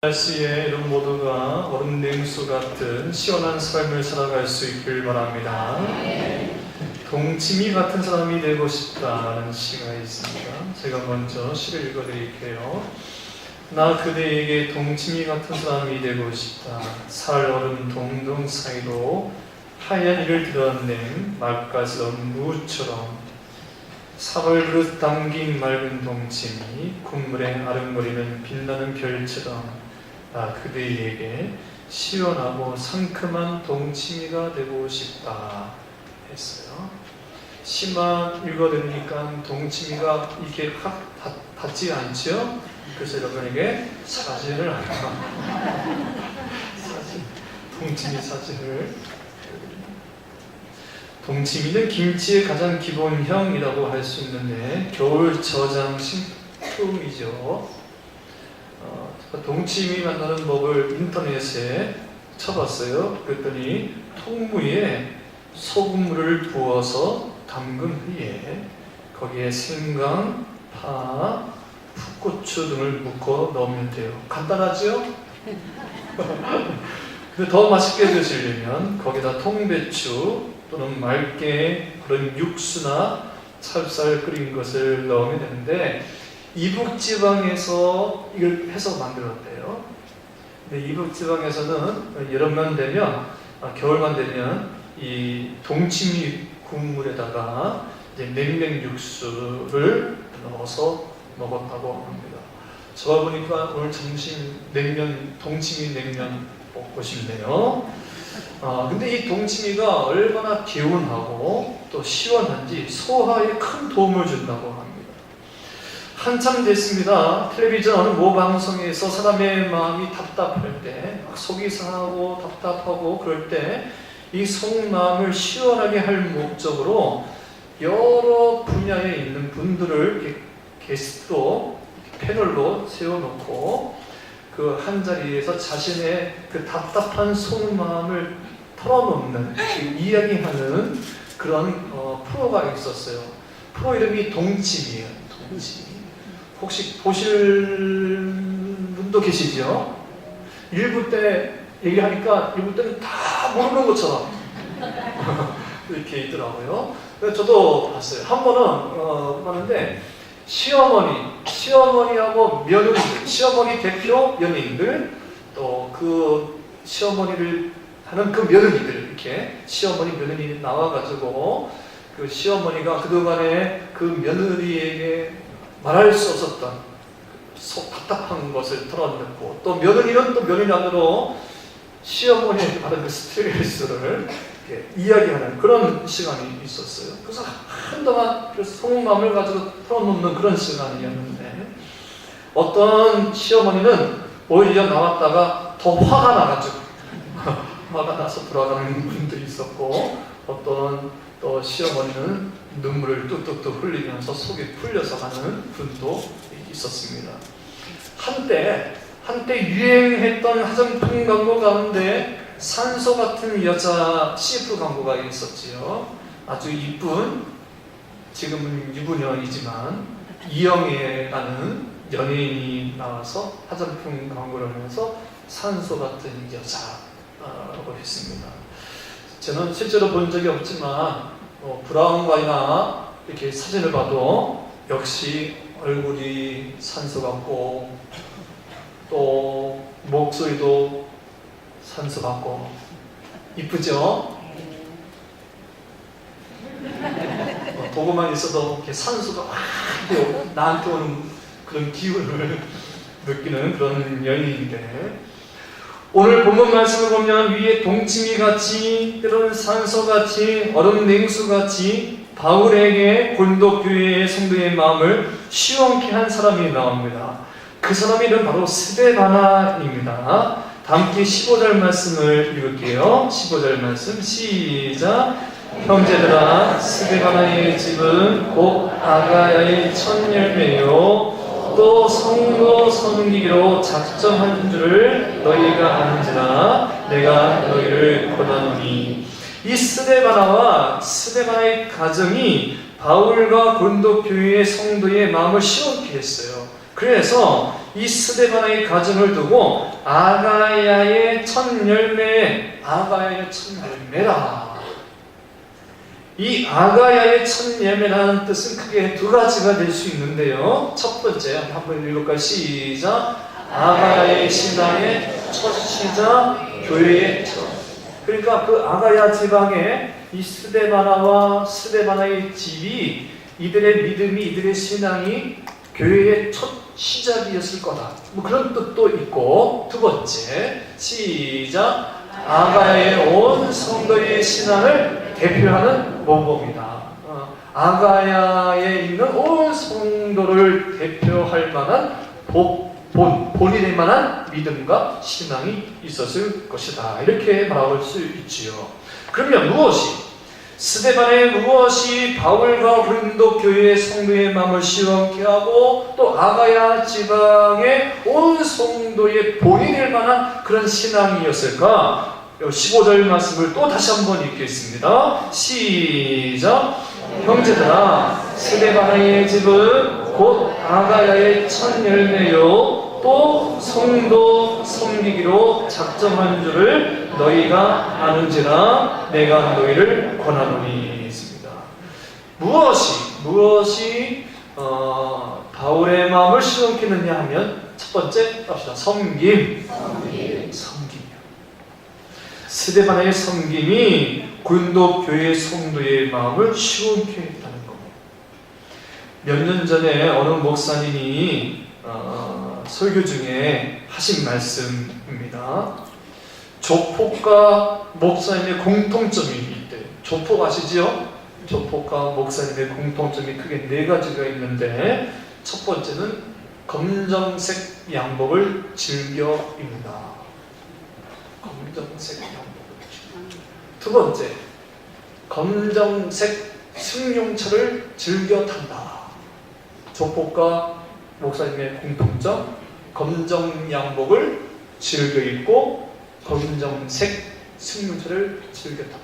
날씨에 여러분 모두가 얼음 냉수 같은 시원한 삶을 살아갈 수 있길 바랍니다. 동치미 같은 사람이 되고 싶다는 시가 있습니다. 제가 먼저 시를 읽어드릴게요. 나 그대에게 동치미 같은 사람이 되고 싶다. 살 얼음 동동 사이로 하얀 이를 드러낸 맑아지던 무처럼 사벌 그릇 담긴 맑은 동치미 국물에 아른거리는 빛나는 별처럼 나 그대에게 시원하고 상큼한 동치미가 되고 싶다 했어요. 시만 읽어드리니까 동치미가 이렇게 확 닿지 않죠? 그래서 여러분에게 사진을 동치미 사진을. 동치미는 김치의 가장 기본형이라고 할 수 있는데 겨울 저장 식품이죠. 동치미 만드는 법을 인터넷에 쳐봤어요. 그랬더니 통무에 소금물을 부어서 담근 후에 거기에 생강, 파, 풋고추 등을 묶어 넣으면 돼요. 간단하죠? 근데 더 맛있게 드시려면 거기다 통배추 또는 맑게 그런 육수나 찹쌀 끓인 것을 넣으면 되는데 이북지방에서 이걸 해서 만들었대요. 근데 이북지방에서는 여름만 되면 겨울만 되면 이 동치미 국물에다가 이제 냉면 육수를 넣어서 먹었다고 합니다. 저와 보니까 오늘 점심 냉면, 동치미 냉면 먹고 싶네요. 근데 이 동치미가 얼마나 개운하고 또 시원한지 소화에 큰 도움을 준다고 합니다. 한참 됐습니다. 텔레비전 어느 모 방송에서 사람의 마음이 답답할 때, 속이 상하고 답답하고 그럴 때 이 속마음을 시원하게 할 목적으로 여러 분야에 있는 분들을 게스트로 패널로 세워놓고 그 한 자리에서 자신의 그 답답한 속마음을 털어놓는, 이야기하는 그런 프로가 있었어요. 프로 이름이 동치미예요. 동치미. 혹시 보실 분도 계시죠? 1부 때 얘기하니까 1부 때는 다 모르는 것처럼 이렇게 있더라고요. 그래서 저도 봤어요. 한 번은 봤는데 시어머니하고 며느리들, 시어머니 대표 연예인들, 또 그 시어머니를 하는 그 며느리들, 이렇게 시어머니 며느리 나와가지고 그 시어머니가 그동안에 그 며느리에게 말할 수 없었던 속 답답한 것을 털어놓고 또 며느리는 또 며느리만으로 시어머니에게 받은 그 스트레스를 이야기하는 그런 시간이 있었어요. 그래서 한동안 그 속마음을 가지고 털어놓는 그런 시간이었는데 어떤 시어머니는 오히려 나왔다가 더 화가 나가지고 화가 나서 돌아가는 분들이 있었고 어떤 또 시어머니는 눈물을 뚝뚝뚝 흘리면서 속이 풀려서 가는 분도 있었습니다. 한때 유행했던 화장품 광고 가운데 산소 같은 여자 CF 광고가 있었지요. 아주 이쁜, 지금은 유부녀이지만 이영애라는 연예인이 나와서 화장품 광고를 하면서 산소 같은 여자라고 했습니다. 저는 실제로 본 적이 없지만 브라운관이나 이렇게 사진을 봐도 역시 얼굴이 산소 같고 또 목소리도 산소 같고 이쁘죠? 보고만 있어도 이렇게 산소가 나한테 오는 그런 기운을 느끼는 그런 연인인데 오늘 본문 말씀을 보면 위에 동치미같이 때로는 산소같이 얼음 냉수같이 바울에게 고린도 교회의 성도의 마음을 시원케 한 사람이 나옵니다. 그 사람의 이름 바로 스데바나입니다. 다 함께 15절 말씀을 읽을게요. 15절 말씀 시작. 형제들아 스데바나의 집은 곧 아가야의 첫 열매요 또 성도 섬기기로 작정한 줄을 너희가 아는지라 내가 너희를 권하노니. 이 스데바나의 가정이 바울과 고린도 교회의 성도의 마음을 시원케 했어요. 그래서 이 스데바나의 가정을 두고 아가야의 첫 열매라. 이 아가야의 첫 열매라는 뜻은 크게 두 가지가 될 수 있는데요. 첫 번째 한번 읽을까요? 시작. 아가야의 신앙의 첫 시작, 교회의 첫. 그러니까 그 아가야 지방에 이 스데바나와 스데바나의 집이 이들의 믿음이, 이들의 신앙이 교회의 첫 시작이었을 거다. 뭐 그런 뜻도 있고, 두 번째 시작. 아가야의 온 성도의 신앙을 대표하는 모범이다. 아가야에 있는 온 성도를 대표할 만한 본인의 만한 믿음과 신앙이 있었을 것이다. 이렇게 말할 수 있지요. 그러면 스데반의 무엇이 바울과 고린도 교회의 성도의 마음을 시원케 하고 또 아가야 지방의 온 성도의 본인일 만한 그런 신앙이었을까? 15절 말씀을 또 다시 한번 읽겠습니다. 시작. 형제들아, 스데반의 집은 곧 아가야의 첫 열매요 또 성도 섬기기로 작정한 줄을 너희가 아는지라 내가 너희를 권하노니 있습니다. 무엇이 바울의 마음을 시원케 했느냐 하면 첫 번째 합시다. 섬김. 스데반의 섬김이 고린도 교회 성도의 마음을 시원케 했다는 겁니다. 몇 년 전에 어느 목사님이 설교 중에 하신 말씀입니다. 조폭과 목사님의 공통점이 있대요. 조폭 아시죠? 조폭과 목사님의 공통점이 크게 네 가지가 있는데 첫 번째는 검정색 양복을 즐겨 입는다. 검정색 양복을 즐겨. 두 번째, 검정색 승용차를 즐겨 탄다. 조폭과 목사님의 공통점, 검정 양복을 즐겨 입고 검정색 승용차를 즐겨 탄다.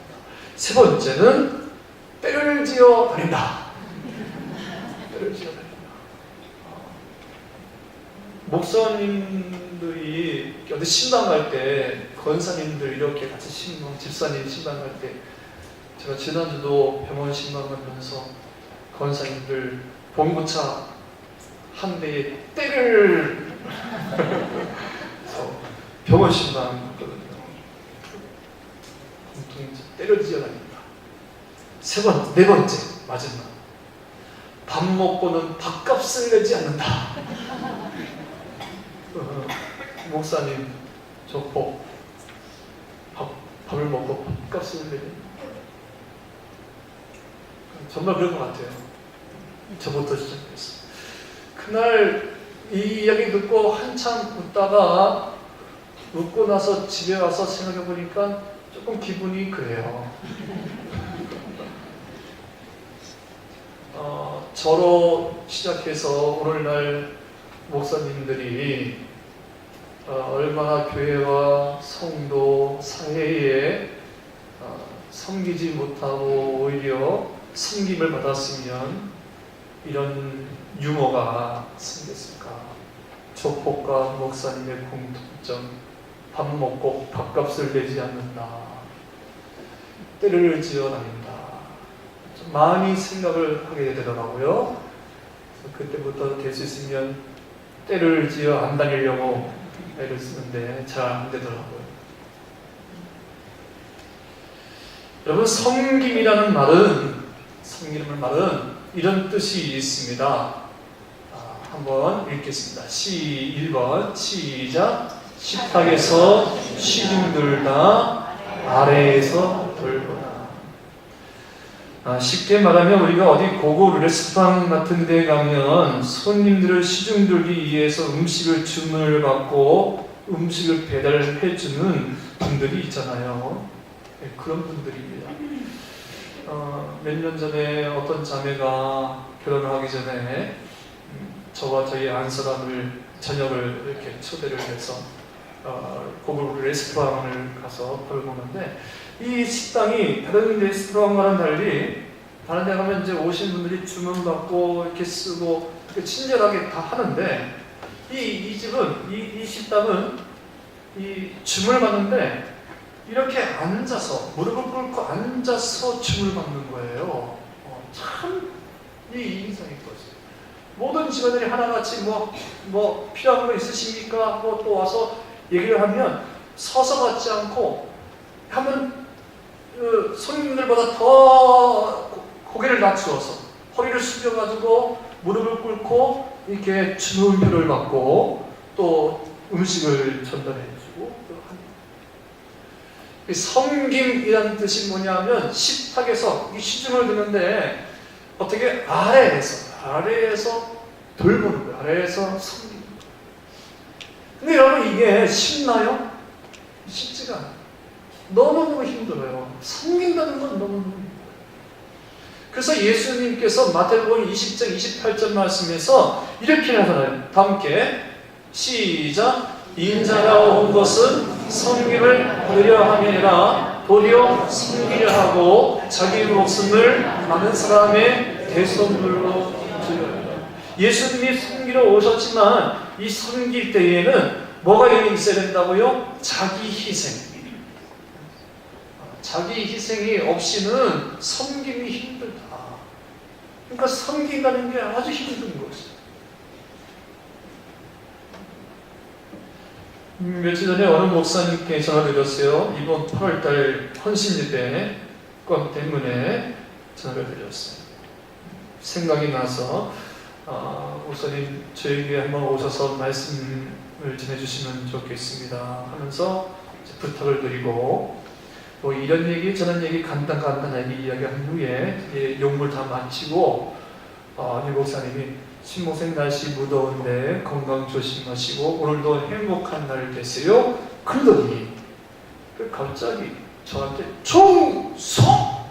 세 번째는 때를 지어 다닌다. 목사님들이 어디 신방 갈 때, 권사님들 이렇게 같이 집사님 신방 갈 때, 제가 지난주도 병원 신방 가면서 권사님들 봉고차 한 대에 때를 병원 신방 갔거든요. 때를 지어 다닌다. 네 번째, 마지막. 밥 먹고는 밥값을 내지 않는다. 목사님, 조폭, 밥을 먹고 밥값을 내는. 정말 그런 것 같아요. 저부터 시작했어요. 그날 이 이야기 듣고 한참 웃고 나서 집에 와서 생각해 보니까 조금 기분이 그래요. 저로 시작해서 오늘날 목사님들이 얼마나 교회와 성도, 사회에 섬기지 못하고 오히려 섬김을 받았으면 이런 유머가 생겼을까? 조폭과 목사님의 공통점, 밥 먹고 밥값을 내지 않는다. 때를 지어 다닌다. 좀 많이 생각을 하게 되더라고요. 그때부터 될 수 있으면 때를 지어 안 다니려고 애를 쓰는데 잘 안 되더라고요. 여러분, 섬김이라는 말은 이런 뜻이 있습니다. 한번 읽겠습니다. 1번 시작. 식탁에서 시중들다 아래에서 돌보다. 쉽게 말하면 우리가 어디 고급 레스토랑 같은 데 가면 손님들을 시중들기 위해서 음식을 주문을 받고 음식을 배달해 주는 분들이 있잖아요. 네, 그런 분들입니다. 몇 년 전에 어떤 자매가 결혼을 하기 전에 저와 저희 안사람을 저녁을 이렇게 초대를 해서 고급 레스토랑을 가서 밥을 먹는데, 이 식당이 다른 레스토랑과는 달리 다른 데 가면 이제 오신 분들이 주문 받고 이렇게 쓰고 이렇게 친절하게 다 하는데, 이 집은, 이 식당은 이 줌을 받는데 이렇게 앉아서, 무릎을 꿇고 앉아서 줌을 받는 거예요. 참 이 인상이 거지. 모든 직원들이 하나같이 뭐 필요한 거 있으십니까? 또 와서 얘기를 하면 서서 받지 않고 하면 손님들보다 더 고개를 낮추어서 허리를 숙여가지고 무릎을 꿇고 이렇게 주문표를 받고 또 음식을 전달해주고 섬김이라는 뜻이 뭐냐면 식탁에서 이 시중을 드는데 어떻게 아래에서 돌보는 거예요. 아래에서 섬기는 거예요. 근데 여러분 이게 쉽나요? 쉽지가 않아요. 너무너무 힘들어요. 섬긴다는 건 너무너무 힘들어요. 그래서 예수님께서 마태복음 20장 28절 말씀에서 이렇게 하잖아요. 다 함께 시작. 인자가 온 것은 섬김을 받으려 함이 아니라 도리어 섬기려 하고 자기 목숨을 많은 사람의 대속물로 드려요. 예수님이 섬기러 오셨지만 이 섬길 때에는 뭐가 있어야 된다고요? 자기 희생. 자기 희생이 없이는 섬김이 힘들다. 그러니까 섬긴다는 게 아주 힘든 것이죠. 며칠 전에 어느 목사님께 전화 드렸어요. 이번 8월달 헌신예배 건 때문에 전화를 드렸어요. 생각이 나서 목사님 저에게 한번 오셔서 말씀을 전해주시면 좋겠습니다 하면서 부탁을 드리고 뭐 이런 얘기 저런 얘기 간단하게 이야기한 후에 용물 다 마치고 이 목사님이 신목생 날씨 무더운데 건강 조심하시고 오늘도 행복한 날 되세요. 그러더니 갑자기 저한테 충성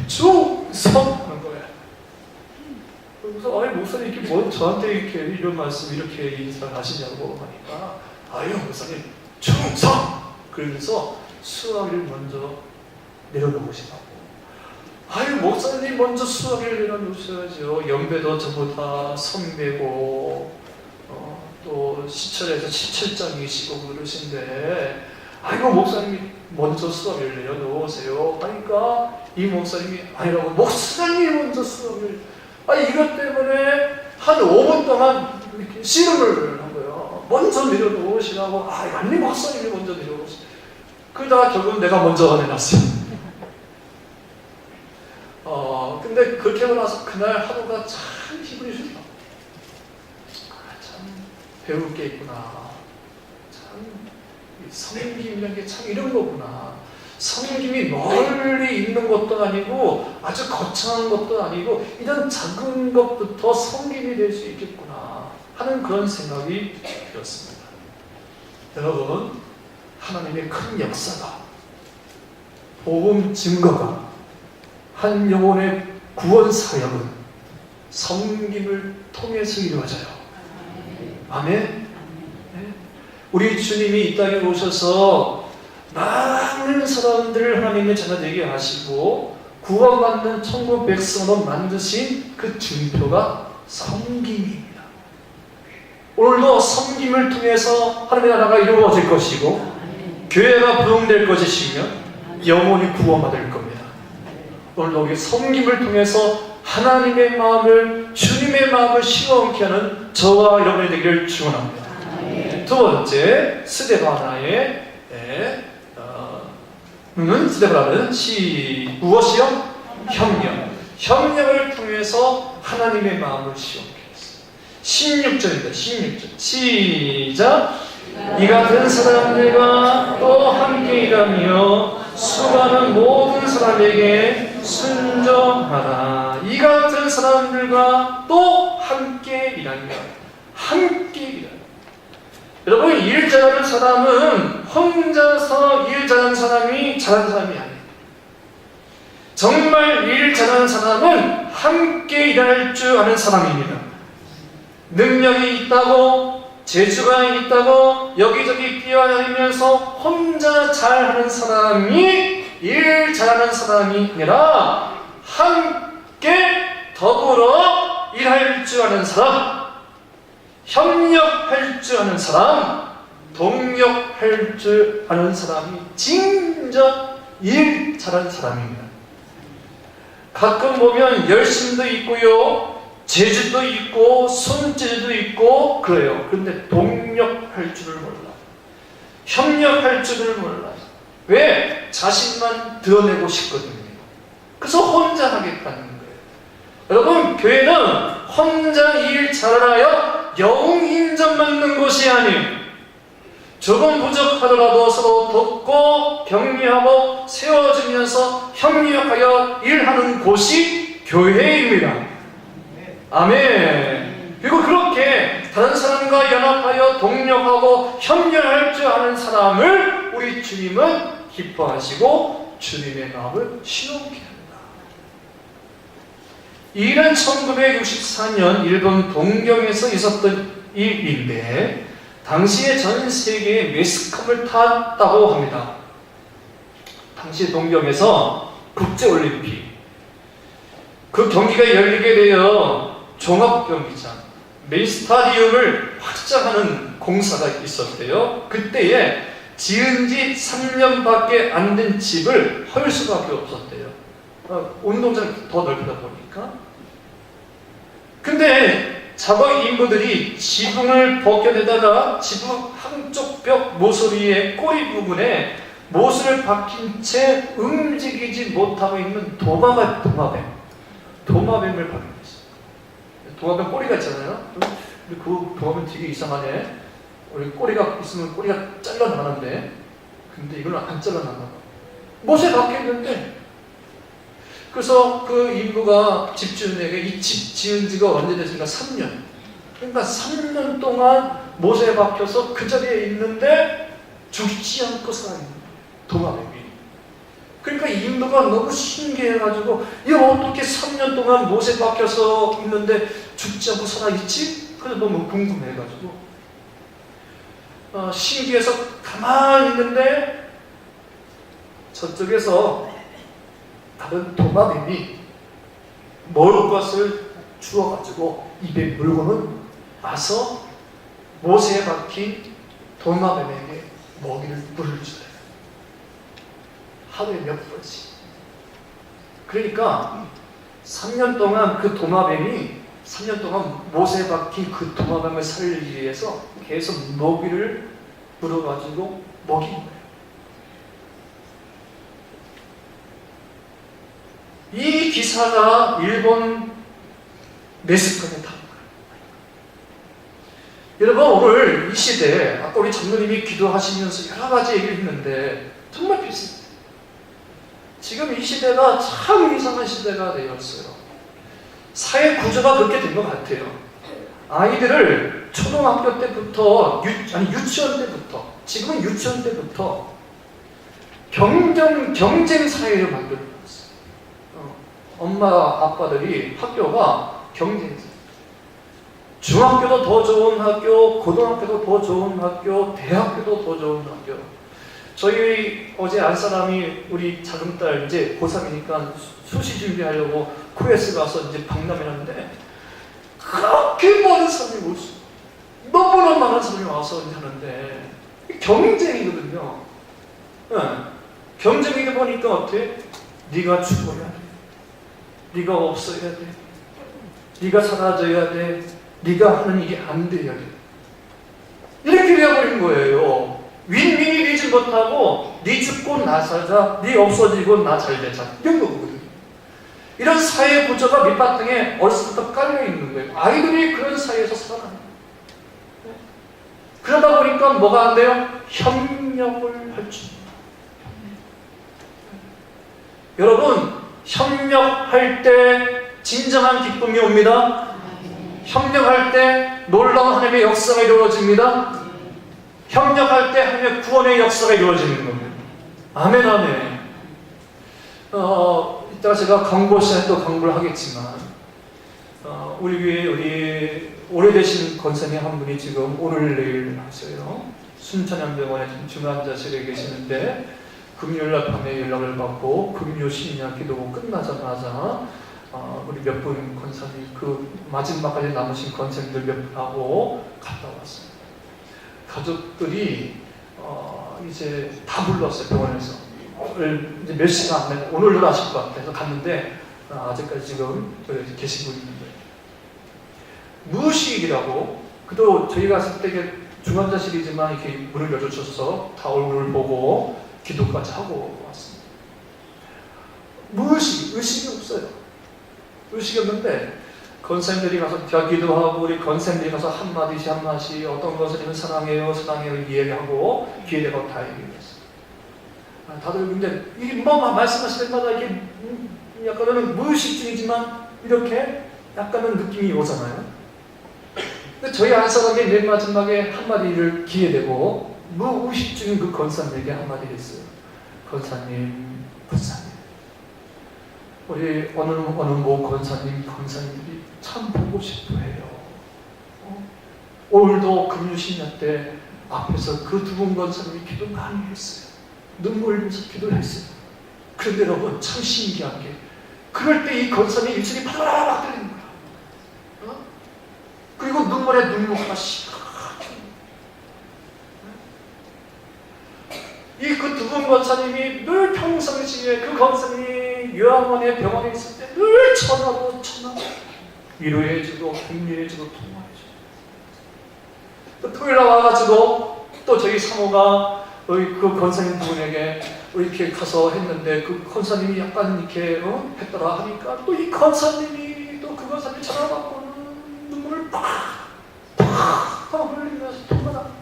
하는 거예요. 그래서 아니 목사님 이렇게 뭐 저한테 이렇게 이런 말씀 이렇게 인사를 하시냐고 하니까 아유 목사님 충성 그러면서 수화기를 먼저 내려놓으시라고. 아유 목사님 먼저 수화기를 내려놓으셔야죠. 연배도 저보다 선배고 또 시철에서 시철장이시고 그러신데 아이고 목사님이 먼저 수화기를 내려놓으세요 하니까 이 목사님이 아니라고 목사님이 먼저 수화기를 이것 때문에 한 5분 동안 이렇게 씨름을 한 거예요. 먼저 내려놓으시라고 아니 목사님이 먼저 내려놓으시라고. 그러다가 결국은 내가 먼저 내놨어요. 근데 그렇게 하고 나서 그날 하루가 참 기분이 좋다. 참 배울 게 있구나. 참 섬김이라는 게 참 이런 거구나. 섬김이 멀리 있는 것도 아니고 아주 거창한 것도 아니고 이런 작은 것부터 섬김이 될 수 있겠구나 하는 그런 생각이 들었습니다. 여러분 하나님의 큰 역사가 복음 증거가 한 영혼의 구원 사역은 섬김을 통해서 이루어져요. 아멘. 네. 우리 주님이 이 땅에 오셔서 많은 사람들을 하나님의 자녀 되게 하시고 구원받는 천국 백성으로 만드신 그 증표가 섬김입니다. 오늘도 섬김을 통해서 하나님의 나라가 이루어질 것이고 교회가 부흥될 것이시며 영혼이 구원받을 겁니다. 오늘도 우리 섬김을 통해서 하나님의 마음을 주님의 마음을 시원케 하는 저와 여러분이 되기를 축원합니다. 두 번째 스데바나의 스데바나는 무엇이요? 협력을 통해서 하나님의 마음을 시원케 했어요. 16절입니다. 16절 시작. 이 같은 사람들과 또 함께 일하며 수많은 모든 사람에게 순종하라. 이 같은 사람들과 또 함께 일하며 함께 일하며. 여러분 일 잘하는 사람은 혼자서 일 잘하는 사람이 잘하는 사람이 아니에요. 정말 일 잘하는 사람은 함께 일할 줄 아는 사람입니다. 능력이 있다고 재주가 있다고 여기저기 뛰어다니면서 혼자 잘하는 사람이 일 잘하는 사람이 아니라 함께 더불어 일할 줄 아는 사람, 협력할 줄 아는 사람, 동력할 줄 아는 사람이 진짜 일 잘하는 사람입니다. 가끔 보면 열심도 있고요, 재주도 있고, 손재주도 있고 그래요. 그런데 동력할 줄을 몰라요. 협력할 줄을 몰라요. 왜? 자신만 드러내고 싶거든요. 그래서 혼자 하겠다는 거예요. 여러분, 교회는 혼자 일 잘하여 영 인정받는 곳이 아니에요. 조금 부족하더라도 서로 돕고 격려하고 세워주면서 협력하여 일하는 곳이 교회입니다. 아멘. 그리고 그렇게 다른 사람과 연합하여 동력하고 협력할 줄 아는 사람을 우리 주님은 기뻐하시고 주님의 마음을 신호케 합니다. 이 일은 1964년 일본 동경에서 있었던 일인데 당시에 전 세계에 매스컴을 탔다고 합니다. 당시 동경에서 국제올림픽 그 경기가 열리게 되어 종합경기장 메인 스타디움을 확장하는 공사가 있었대요. 그때에 지은 지 3년밖에 안 된 집을 헐 수밖에 없었대요. 운동장이 더 넓다 보니까. 근데 작업 인부들이 지붕을 벗겨내다가 지붕 한쪽 벽 모서리의 꼬리 부분에 못을 박힌 채 움직이지 못하고 있는 도마뱀을 발견했어요. 도마뱀 꼬리가 있잖아요. 근데 그 도마뱀 되게 이상하네. 우리 꼬리가 있으면 꼬리가 잘라나가는데, 근데 이걸 안 잘라나가. 못에 박혔는데. 그래서 그 인부가 집주인에게 이 집 지은 지가 언제 됐습니까? 3년. 그러니까 3년 동안 못에 박혀서 그 자리에 있는데 죽지 않고 살아있는 도마뱀이. 그러니까 이 인부가 너무 신기해가지고 이거 어떻게 3년 동안 못에 박혀서 있는데 죽지 않고 살아있지? 그래서 너무 궁금해가지고 신기해서 가만히 있는데 저쪽에서 다른 도마뱀이 먹을 것을 주워가지고 입에 물고는 와서 못에 박힌 도마뱀에게 먹이를 물을 줘요. 하루에 몇 번씩. 그러니까 3년 동안 그 도마뱀이 3년 동안 못에 박힌 그 도마뱀을 살리기 위해서 계속 먹이를 물어가지고 먹인 거예요. 이 기사가 일본 매스컴에 탑니다. 여러분, 오늘 이 시대에 아까 우리 장로님이 기도하시면서 여러 가지 얘기를 했는데 정말 비슷해요. 지금 이 시대가 참 이상한 시대가 되었어요. 사회 구조가 그렇게 된 것 같아요. 아이들을 초등학교 때부터 유치원 때부터, 지금은 유치원 때부터 경쟁 사회를 만들어놨어요. 엄마 아빠들이 학교가 경쟁. 중학교도 더 좋은 학교, 고등학교도 더 좋은 학교, 대학교도 더 좋은 학교. 저희 어제 안 사람이 우리 작은 딸 이제 고3이니까 수시 준비하려고 코에스 가서 이제 박람회하는데 그렇게 많은 사람이 올 수, 너무나 많은 사람이 와서 하는데 경쟁이거든요. 네. 경쟁이다 보니까 어때? 네가 죽어야 돼. 네가 없어야 돼. 네가 사라져야 돼. 네가 하는 일이 안 돼야 돼. 이렇게 되어버린 거예요. 윈윈이 되지 못하고 네 죽고 나 살자, 네 없어지고 나 잘 되자, 이런 거거든요. 이런 사회 구조가 밑바탕에 어렸을 때부터 깔려있는 거예요. 아이들이 그런 사회에서 살아가는 거예요. 그러다 보니까 뭐가 안 돼요? 협력을 할 줄. 여러분, 협력할 때 진정한 기쁨이 옵니다. 협력할 때 놀라운 하나님의 역사가 이루어집니다. 협력할 때 하나님의 구원의 역사가 이루어지는 겁니다. 아멘, 아멘. 이따가 제가 광고 시간에 또 광고를 하겠지만, 우리 교회 우리 오래되신 권사님 한 분이 지금 오늘 내일 하셔요. 순천향병원에 중환자실에 계시는데 금요일날 밤에 연락을 받고 금요 심야 기도 끝나자마자 우리 몇 분 권사님, 그 마지막까지 남으신 권사님들 몇 분하고 갔다 왔습니다. 가족들이 이제 다 불렀어요, 병원에서. 이제 몇 시간 안 되면 오늘도 하실 것 같아서 갔는데 아직까지 지금 계시고 있는데 무의식이라고. 그도 저희 갔을 때 중환자실이지만 이렇게 문을 열어주셔서 다 얼굴을 보고 기도까지 하고 왔습니다. 의식이 없어요. 의식이 없는데 권사님들이 가서 기도하고 우리 권사님들이 가서 한마디씩 어떤 것을 사랑해요 이야기하고 기회되고 다 얘기했어요. 다들 근데 이게 말씀하실 때마다 이게 약간은 무의식중이지만 이렇게 약간은 느낌이 오잖아요. 근데 저희 한 사람이 맨 마지막에 한마디를 기회되고 무의식중인 그 권사님에게 한마디를 했어요. 권사님 우리 어느 모 권사님들이 참 보고 싶어 해요. 오늘도 금요신야 때 앞에서 그 두 분 권사님이 기도 많이 했어요. 눈물 흘리면서 기도를 했어요. 그런데 여러분 참 신기한 게 그럴 때 이 권사님의 입술이 바다바닥 떨리는 거야. 그리고 눈물에 눈물 하나씩 이 그 두 분 권사님이 늘 평상시에 그 권사님이 요양원에 병원에 있을 때 늘 전화로 위로해주고 격려해주고 통화해주고 또 토요일에 와가지고 또 저희 사모가 그 권사님 분에게 이렇게 가서 했는데 그 권사님이 약간 이렇게 했더라 하니까 또 이 권사님이 또 그 권사님이 전화 받고는 눈물을 팍 흘리면서 통화다.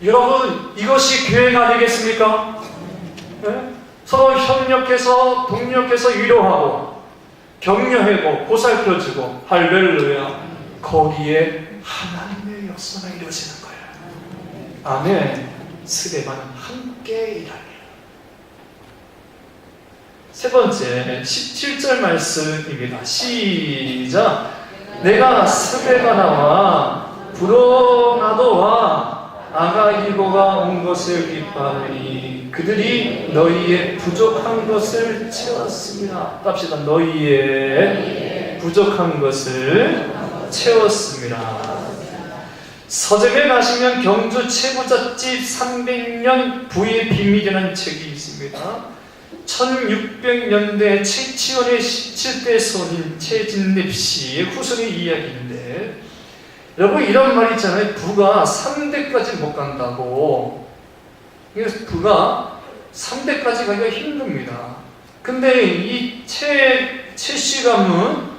여러분 이것이 교회가 아니겠습니까? 네? 서로 협력해서 동력해서 위로하고 격려하고 보살펴주고 할렐루야. 거기에 하나님의 역사가 이루어지는 거예요. 아멘. 스데반은 함께 일하며. 세 번째 17절 말씀입니다. 시작. 내가 스데바나와 브로나도와 아가이고가 온 것을 기뻐하니 그들이 너희의 부족한 것을 채웠습니다. 합시다. 너희의 부족한 것을 채웠습니다. 서점에 가시면 경주 최부잣집 300년 부의 비밀이라는 책이 있습니다. 1600년대 최치원의 17대 손인 최진립 씨의 후손의 이야기인데 여러분 이런 말이 있잖아요. 부가 3대까지 못 간다고. 그래서 부가 3대까지 가기가 힘듭니다. 근데 이 최씨 가문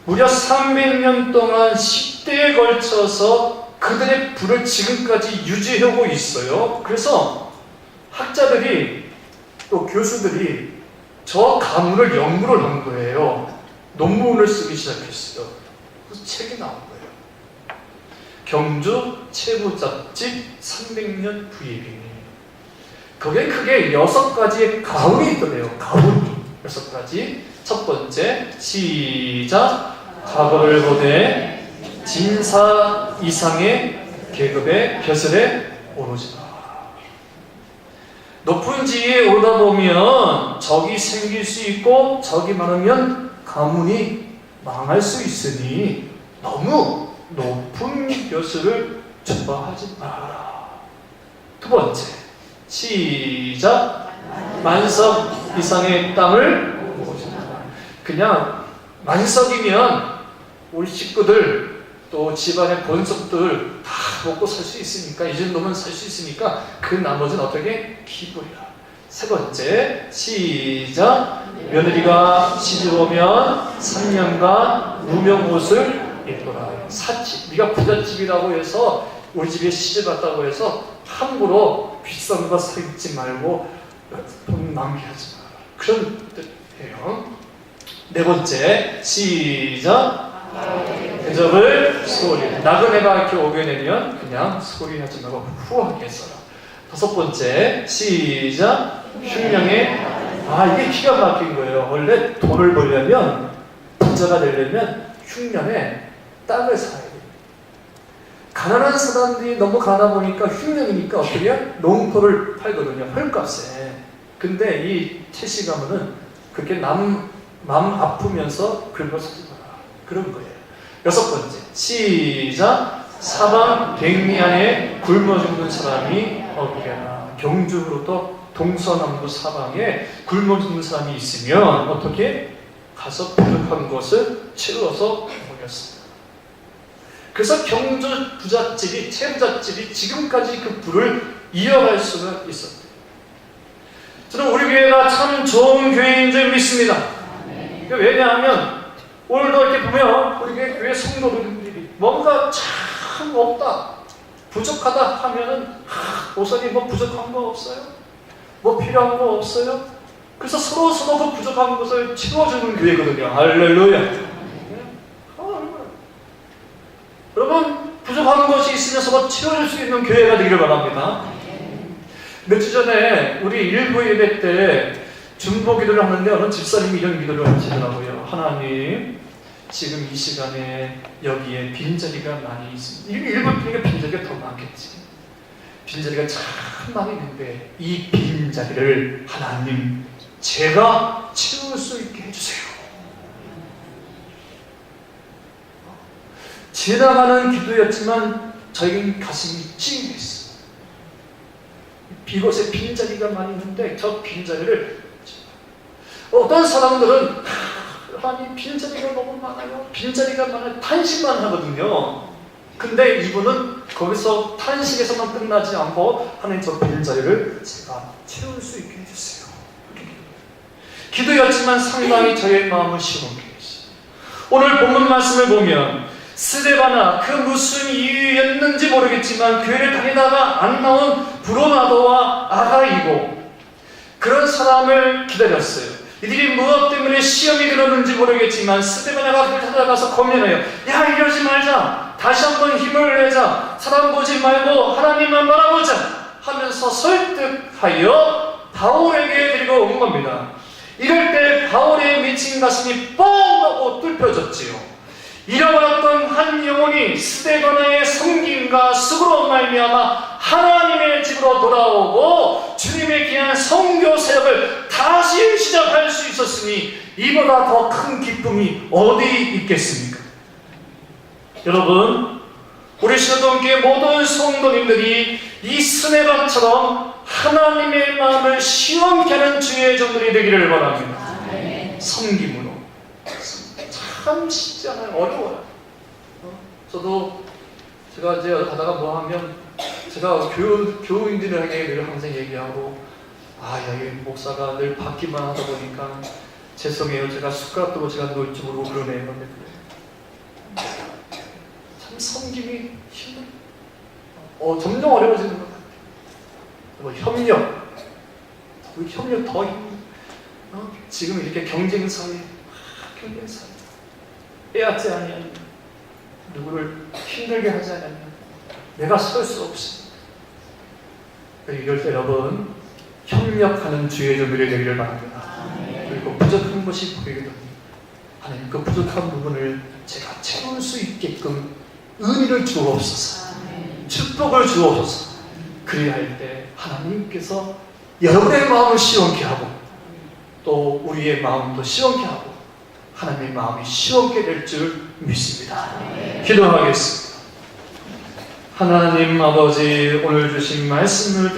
무려 300년 동안 10대에 걸쳐서 그들의 부를 지금까지 유지하고 있어요. 그래서 학자들이 또 교수들이 저 가문을 연구를 한 거예요. 논문을 쓰기 시작했어요. 그래서 책이 나온 거예요. 경주 최부잣집 300년 부의 비밀. 거기에 크게 6가지의 가문이 있더래요. 가문이 6가지. 첫 번째 시작. 과거를 보되 진사 이상의 계급의 벼슬에 오르지다. 높은 지위에 오르다 보면 적이 생길 수 있고 적이 많으면 가문이 망할 수 있으니 너무 높은 벼슬을 좋아하지 말아라. 두 번째 시작. 만석 이상의 땅을 그냥 만석이면 우리 식구들 또 집안의 본속들 다 먹고 살 수 있으니까 이 정도면 살 수 있으니까 그 나머지는 어떻게 기부해라. 세 번째 시작. 며느리가 시집 오면 3년간 무명 옷을 입더라. 사치. 네가 부잣집이라고 해서 우리 집에 시집 왔다고 해서 함부로 비싼 거 사 입지 말고 돈 낭비하지 마라. 그런 뜻이에요. 네 번째 시작. 대접을 소홀히. 나그네가 이렇게 오게 되면 그냥 소홀히 하지 말고 후하게 써라. 다섯 번째 시작. 흉령에. 이게 기가 막힌 거예요. 원래 돈을 벌려면 부자가 되려면 흉년에 땅을 사야 돼요. 가난한 사람들이 너무 가난하다 보니까 흉년이니까 어떻게 해요? 농토를 팔거든요. 헐값에. 근데 이 최씨 가문은 그렇게 남 아프면서 긁어서지 마라. 그런 거예요. 6번째, 시작. 사방 백리 안에 굶어 죽는 사람이 없게나. 경주로부터 동서남북 사방에 굶어 죽는 사람이 있으면 어떻게? 가서 부족한 것을 채워서 먹였습니다. 그래서 경주 부잣집이, 채부잣집이 지금까지 그 부를 이어갈 수가 있었대요. 저는 우리 교회가 참 좋은 교회인 줄 믿습니다. 왜냐하면 오늘도 이렇게 보면 우리 교회 성도들이 뭔가 참 없다, 부족하다 하면은 목사님 뭐 부족한 거 없어요? 뭐 필요한 거 없어요? 그래서 서로 그 부족한 것을 채워주는 교회거든요. 할렐루야. 여러분, 부족한 것이 있으면 서로 채워줄 수 있는 교회가 되기를 바랍니다. 며칠 전에 우리 일부 예배 때 중보 기도를 하는데 어느 집사님이 이런 기도를 하시더라고요. 하나님, 지금 이 시간에 여기에 빈자리가 많이 있습니다. 일부 교회가 빈자리가 더 많겠지. 빈자리가 참 많이 있는데 이 빈자리를 하나님, 제가 채울 수 있게 해주세요. 지나가는 기도였지만 저에겐 가슴이 찡했어요. 이곳에 빈자리가 많이 있는데 저 빈자리를, 어떤 사람들은 아니 빈자리가 너무 많아요, 빈자리가 많아요, 탄식만 하거든요. 근데 이분은 거기서 탄식에서만 끝나지 않고 하나님, 저 빈자리를 제가 채울 수 있게 해주세요. 기도였지만 상당히 저의 마음을 시원케 했어요. 오늘 본문 말씀을 보면 스데바나, 그 무슨 이유였는지 모르겠지만 교회를 다니다가 안 나온 브로나도와 아가이고, 그런 사람을 기다렸어요. 이들이 무엇 때문에 시험이 들었는지 모르겠지만 스데바나가 그를 찾아가서 권면해요. 야, 이러지 말자, 다시 한번 힘을 내자, 사람 보지 말고 하나님만 바라보자 하면서 설득하여 바울에게 데리고 온 겁니다. 이럴 때 바울의 미친 가슴이 뻥 하고 뚫혀졌지요. 잃어버렸던 한 영혼이 스데바나의 섬김과 수고로 말미암아 하나님의 집으로 돌아오고 주님의 귀한 선교 사역을 다시 시작할 수 있었으니 이보다 더 큰 기쁨이 어디 있겠습니까? 여러분, 우리 신도교회 모든 성도님들이 이 스데바처럼 하나님의 마음을 시원케 하는 주의 종들이 되기를 바랍니다. 섬김으로. 참 쉽지 않아요. 어려워요. 저도 제가 이제 가다가 뭐 하면 제가 교우인들에게 늘 항상 얘기하고, 야, 이 목사가 늘 받기만 하다 보니까 죄송해요, 제가 숟가락도 제가 놓을 줄 모르고 그러네요. 근데 참 섬김이 힘들어요. 점점 어려워지는 것 같아요. 뭐 협력 더 지금 이렇게 경쟁 사회, 빼앗지 아니하냐, 누구를 힘들게 하지 않느냐, 내가 설 수 없이. 이럴 때 여러분, 협력하는 주의 종들이 되기를 바랍니다. 그리고 부족한 것이 보이거든요. 하나님, 그 부족한 부분을 제가 채울 수 있게끔 은혜를 주옵소서, 축복을 주옵소서. 그래야 할 때 하나님께서 여러분의 마음을 시원케 하고 또 우리의 마음도 시원케 하고 하나님의 마음이 시원케 될 줄 믿습니다. 기도하겠습니다. 하나님 아버지, 오늘 주신 말씀을